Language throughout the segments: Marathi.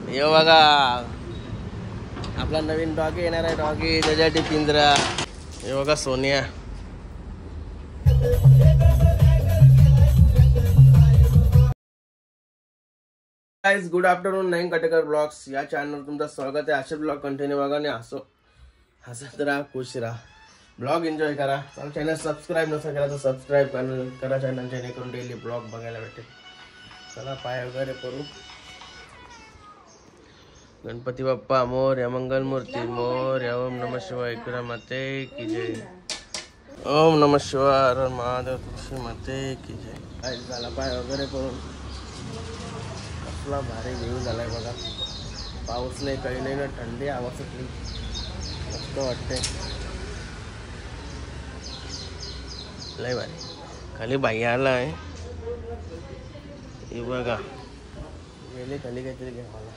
हे बघा आपला नवीन डॉगी येणार आहे. डॉगी त्याच्यासाठी पिंजरा. हे बघा सोनिया. Guys good afternoon. नईन कटेकर ब्लॉग्स या चॅनलवर तुमचं स्वागत आहे. असे ब्लॉग कंटिन्यू बघा आणि हसत राहा, खुश राहा, ब्लॉग एन्जॉय करा. चॅनल सबस्क्राईब नसेल केला तर सबस्क्राईब करा चॅनल, जेणेकरून डेली ब्लॉग बघायला भेटेल. चला पाय वगैरे करू. गणपती बाप्पा मोरया, मंगल मूर्ती मोरया. ओम नमः शिवाय. एकविरा माते की जय. ओम नमः शिवाय. हर महादेव. तुळशी माते की जय. काय झाला पाय वगैरे करून. कसला भारी व्ह्यू झालाय बघा. पाऊस नाही, काही नाही ना, थंडी हवा सुटली, मस्त वाटते. लय भारी. खाली बाई आला आहे. हे बघा गेले खाली काहीतरी घ्या मला.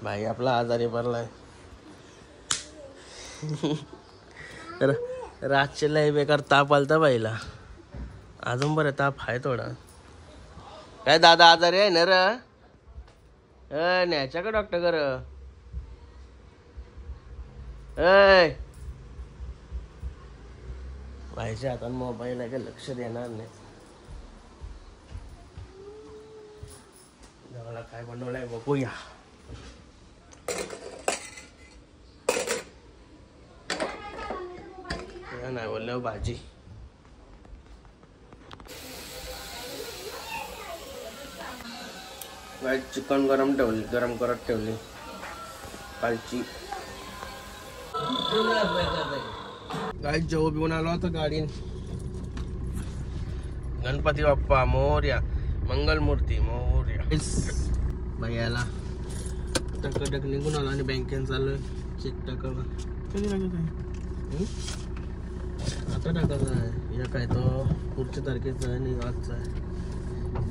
भाई आपला आजारी पडलाय. रातचे लय बेकार ताप आलता बाईला. अजून बरं ताप आहे थोडा. काय दादा आजारी आहे ना र? न्यायच्या का डॉक्टर कर? भाईच्या हातात मोबाईल आहे का, लक्ष देणार नाही. मला काय बनवलंय बघूया. नाही बोललो भाजी. काय चिकन गरम करत ठेवली कालची. काय जेव बिवून आलो होता गाडीन. गणपती बाप्पा मोरया, मंगल मूर्ती मोरया. भैयाला टक निघून आला आणि बँकेत चाललोय. चेक टाकावा. कधी लागत आहे? आता टाकायचा आहे. या काय तो पुढच्या तारखेचा आहे आणि आजचा आहे.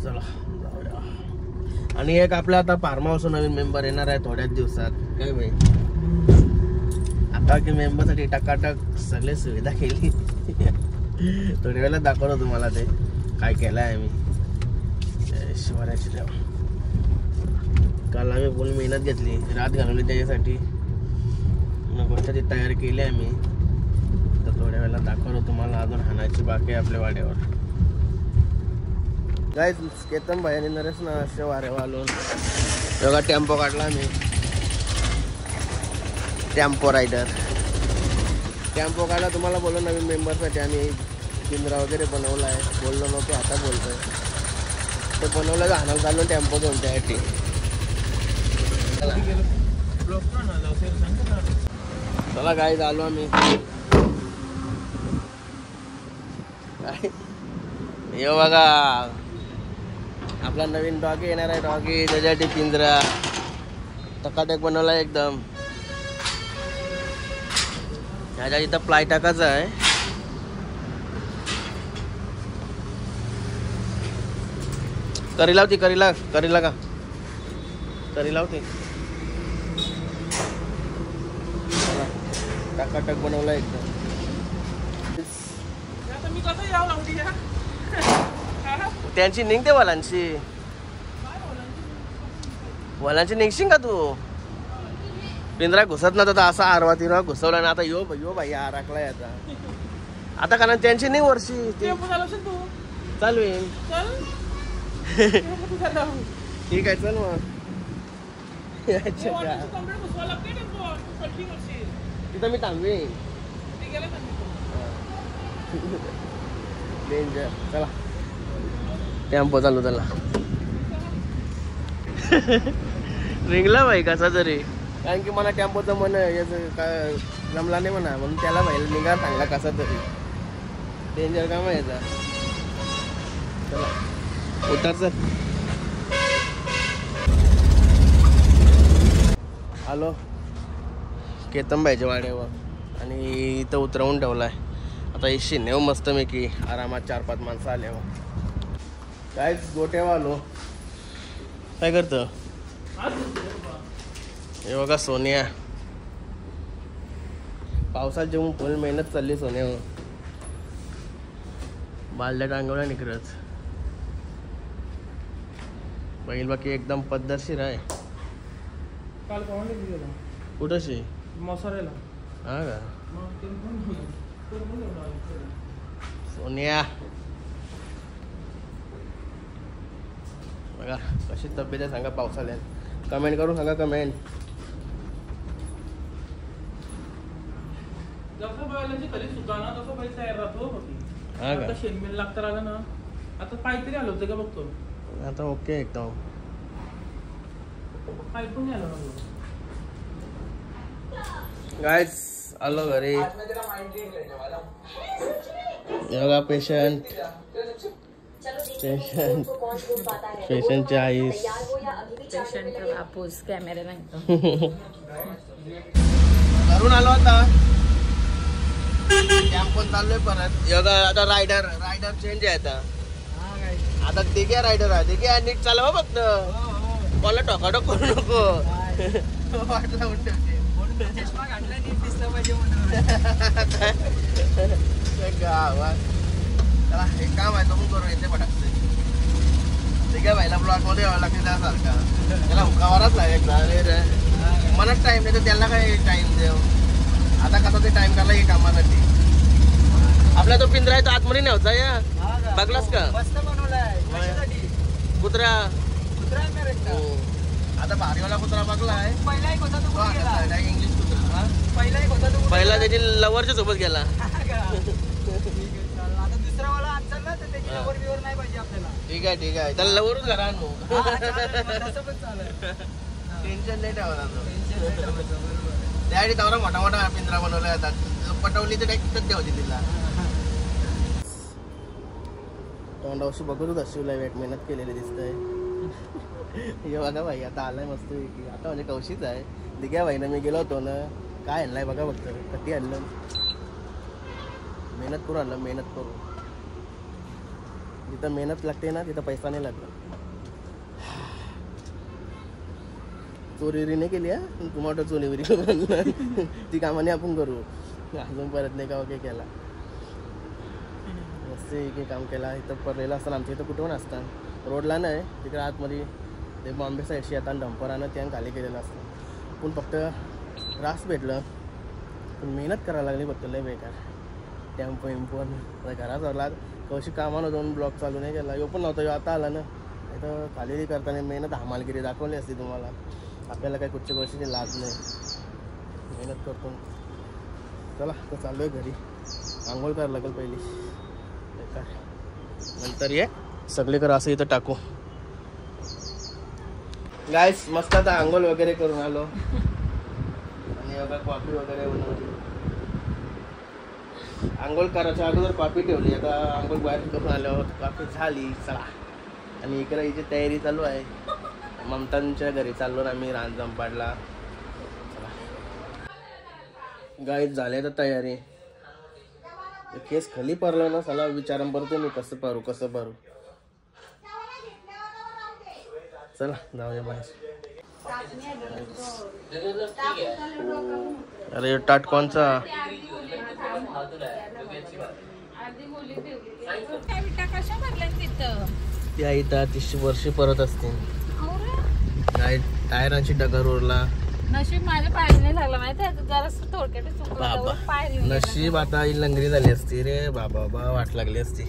चला जाऊया. आणि एक आपला आता फार्म हाऊस नवीन मेंबर येणार आहे थोड्याच दिवसात. काय भाई आता की मेंबरसाठी टकाटक सगळे सुविधा केली. थोड्या वेळेला दाखवतो तुम्हाला ते काय केलं आहे मी. शिवाराची देवा. काल आम्ही फुल मेहनत घेतली, रात घालवली त्याच्यासाठी. गोष्टी तयार केली आहे मी. तर थोड्या वेळेला दाखवतो तुम्हाला. अजून हाणायची बाकी आहे आपल्या वाड्यावर. गाइस केतन भाई आणि नरेश ना असे वारेवा आलो. बघा टेम्पो काढला मी. टेम्पो रायडर टेम्पो काढला. तुम्हाला बोललो नवीन मेंबरसाठी. आणि पिंजरा वगैरे बनवला आहे. बोललो नव्हतो, आता बोलतोय. ते बनवलं हाणायला चाललो टेम्पो घेऊन त्यासाठी. चला गाईज आलो आम्ही. हे बघा आपला नवीन डॉगी येणार आहे. डॉगी त्याच्यासाठी पिंजरा टकाटक बनवला एकदम. ह्याच्या इथं प्लाय टाकायचा आहे. करी लावती करीला का करी लावते. टकाटक बनवला एकदम. त्यांची निघते वलांची निघशील का तू? पिंजरा घुसत नव्हता असा आरवा तिरवा घुसवला ना. आता यो भाई आराखलाय आता कारण त्यांची नाही वर्षी चालू आहे. ठीक आहे चल मग. तिथं मी थांबवीन. डेंजर. चला टेम्पो चालू त्याला. रिंगला भाई कसा तरी. कारण की मला टेम्पोचं मन याचं काय जमला नाही म्हणा, म्हणून त्याला भाई निघा चांगला कसा तरी. डेंजर काम आहे याचा. चला उतर सर. आलो केतन भाईच्या वाड्यावर आणि इथं उतरवून ठेवलाय. आता इशी नेव मस्त मी की आरामात 4-5 माणसं आल्यावर. काय गोट्यावर आलो. काय करतं? हे बघा सोनिया. पावसात जेवून फुल मेहनत चालली सोन्यावर. बालद्या टांगवल्या निकरच. बैल बाकी एकदम पद्धतशीर आहे. काल पाहुणे गेला कुठंशी मसाऱ्याला. हा का मग ते पण सोनिया बघा कशी तब्येत आहे सांगा पावसाळ्यात. कमेंट करून सांगा कमेंट. जसं बैलाची खाली सुद्धा ना तसं बैल तयार राहतो. हा का आता शेणमेल लागता राहिलं ना. आता पाय तरी आलं होतं का बघतो. आता ओके एकदम. पाय पण नाही आलं ना. गाईज आलो घरी. योगा पेशंट पेशंटच्या आईस पेशंटचा बापूस कॅमेरा नाही. घरून आलो आता. कॅम्प पण चाललोय परत. योगा आता रायडर चेंज आहे आता. आता तिघे रायडर आहे. तिघे नीट चालवा फक्त. मला टोकाटोक करू नको. वाटला म्हणते चष्मा घातला नीट दिसलं पाहिजे म्हणून. चला एक काम आहे तो पण करू येते पटाकते. ठीक आहे भाईला ब्लॉक मध्ये यावं लागते त्यासारखा. त्याला हुकावाराच लागेल. मलाच टाइम नाही तर त्याला काय टाइम देव. आता कसं ते टाइम काढला हे कामासाठी. आपला तो पिंजरा आहे तो आतमध्ये नव्हता या. बघलास का मस्त बनवलाय कुत्रा. कुत्रा आता भारीवाला कुत्रा बघलाय. पहिला एक होता तो इंग्लिश कुत्रा. पहिला एक होता तो पहिला त्याची लवरच्या सोबत गेला. आता दुसरा वाला आज चालला तर त्याची लवर बिवर नाही पाहिजे आपल्याला. ठीक आहे त्याला लवरच घरा आणू. तसं पण चालेल. टेन्शन नाही ठेवला त्यासाठी तेवढा मोठा मोठा पिंजरा बनवला जातात. पटवली तर काही ठेवते तिला. तोंडावशी बघतच अशी वेट मेहनत केलेली दिसतंय. हे बघा भाई आता आलाय मस्त की. आता म्हणजे कौशीच आहे. दिघ्या भाईनं मी गेलो होतो ना. काय आणलाय बघा फक्त. कधी आणलं मेहनत करून आणलं. मेहनत करून. जिथं मेहनत लागते ना तिथं पैसा नाही लागला. चोरी नाही केली हा. टोमॅटो चोरी ती कामाने आपण करू. अजून परत नाही का ओके केला. मस्त एक काम केला. इथं पडलेलं असताना आमच्या इथं कुठं पण असतात. रोडला नाही तिकडे आतमध्ये ते बॉम्बे साईडशी आता डंपरानं त्यानं खाली केलेलं असतं. पण फक्त रास भेटलं पण मेहनत करायला लागली फक्त लय बेकार. टेम्पो इम्पोन घरात आला. कशी कामानं 2 ब्लॉक चालू नाही केला. यो पण नव्हता. यो आता आला ना. इथं खाली करताना मेहनत हमालगिरी दाखवली असती तुम्हाला. आपल्याला काही कुठच्या गोष्टीची लाज नाही. मेहनत करतो. चला तर चालू आहे घरी. आंघोळ करायला लागेल पहिली. बेकार नंतर ये सगळीकडे असं इथं टाकू. गाईस मस्त आता आंघोळ वगैरे करून आलो. आणि बघा कॉफी वगैरे बनवली. आंघोळ करायच्या अगोदर कॉफी ठेवली. आता आंघोळ बाहेर करून आलो. कॉफी झाली. चला आणि इकडे हिची तयारी चालू आहे. ममतांच्या घरी चाललो ना आम्ही रांजणपाडला. गाईस झाले तर तयारी. केस खाली पडलं ना चला विचारण पडतो मी कसं पारू. चला जाऊया बाहेर. अरे टाट कोणचा. त्या इथं 30 वर्षी परत असते. काय टायरांची डगर उरला. नशीब माझ्या पाय नाही लागला माहिती आहे. जरा थोडक्यात पाय नशीब आता ही लंगरी झाली असती रे बाबा. वाट लागली असती.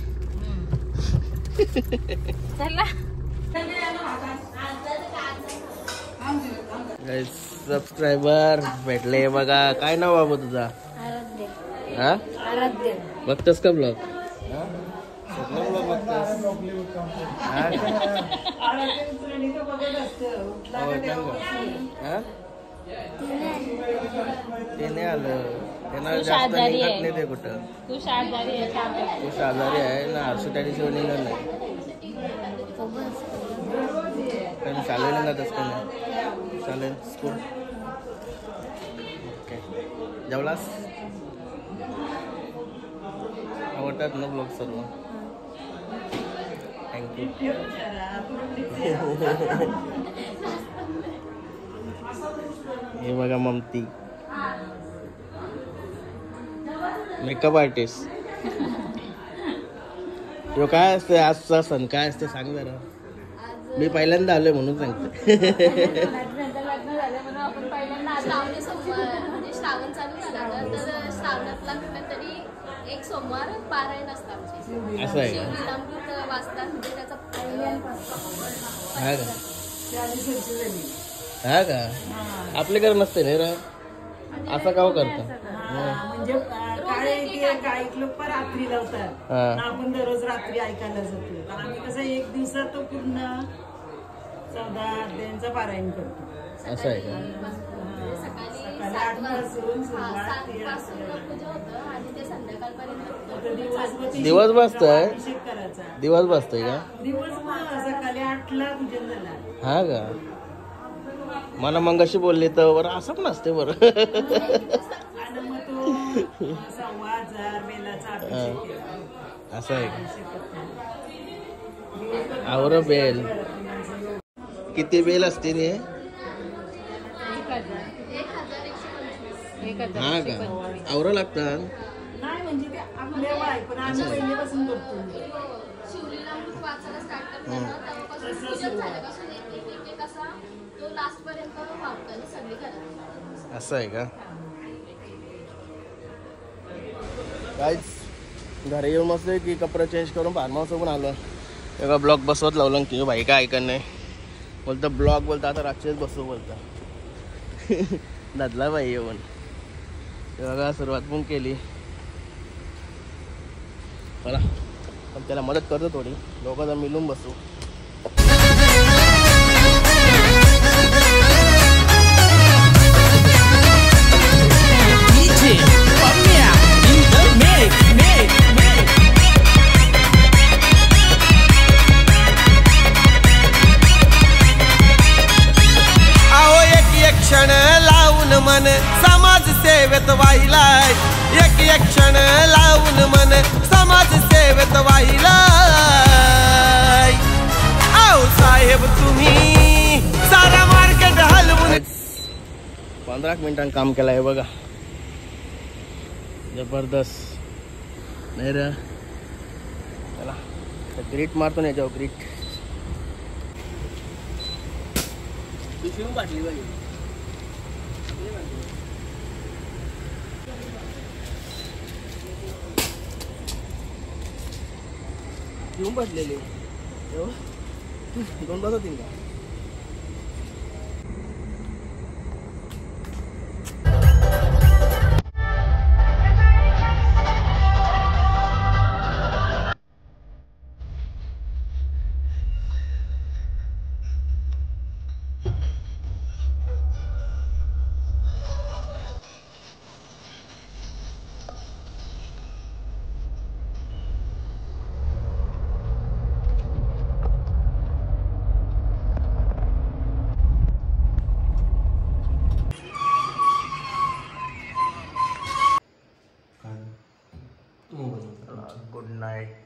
चला सबस्क्रायबर भेटले बघा. काय नाव बाबा तुझा. हा बघतस का ब्लॉग. ते नाही आलं. त्यांना जास्त निघत नाही ते कुठं. तू शेजारी आहे ना. हर्षुताडी शिवाय निघत नाही. चालेल ना तसं नाही. चालेल स्कूल. ओके जेवलास. आवडतात ना ब्लॉग सर्व. थँक्यू. हे बघा ममती मेकअप आर्टिस्ट. तो काय असते आजचा सण काय असते सांग जरा. आज मी पहिल्यांदा आलोय म्हणून सांगतो. नंतर लग्न झालं म्हणून आपण पहिल्यांदा आलो. श्रावणी सोमवार म्हणजे श्रावण चालू झाला ना, तर श्रावणातला कुठेतरी एक सोमवार पारायण असतं आमचे. असं आहे का? शिवलीलामृत वाचतात म्हणजे त्याचा हा का? हा का? आपल्याकडे नसते नाही रा असं का करता? म्हणजे काही लोक रात्री लावतात, आपण दररोज रात्री ऐकायला जातो. आम्ही कसं एक दिवसात तो पूर्ण 14 अध्यायांचं पारायण करतो. असं आहे का? सकाळी 8 पासून पूजा होतं आणि ते संध्याकाळपर्यंत दिवस बसतोय. अभिषेक करायचा. दिवस बसतोय का? दिवस सकाळी 8ला पूजन झाला. हा का? मला मंगाशी बोलले तर बरं असं पण असते बरं. आणि मग तो 1,000 बेलाचा अभिषेक केला. असं आहे का? आवर बेल किती बेल असते रे? हा का? आवर लागतात. नाही म्हणजे ते आपल्या बाय पण आम्ही पहिल्यापासून करतो. शिवलीलामृत वाचायला स्टार्ट करतो ना, तेव्हापासून पूजन झाल्यापासून एक असा तो लास्ट पर्यंत वाचतो आणि सगळी करतात. असं आहे का? काहीच घरी येऊन मस्त की कपडे चेंज करून फार्म हाऊस पण आलो. एका ब्लॉग बसवत लावलं की भाई काय ऐकत नाही बोलतं. ब्लॉग बोलता आता रातचेच बसू बोलता. दादला बाई येऊन बघा सुरुवात पण केली. चला पण त्याला मदत करतो थोडी, दोघं जण मिळून बसू. क्षण लावून मन समाज सेवेत वाहिलाय. एक क्षण लावून मन समाज सेवेत वाहिलाय. आओ साहेब तुम्ही सारा मार्केट हलवून 15 मिनिटांनी काम केलं आहे बघा. जबरदस्त नाही रे. चला ग्रीट मारतो ना याच्यावर. ग्रीट पिशवी बाटली बाई घेऊन बसलेले 2 बस होतील का? Good night.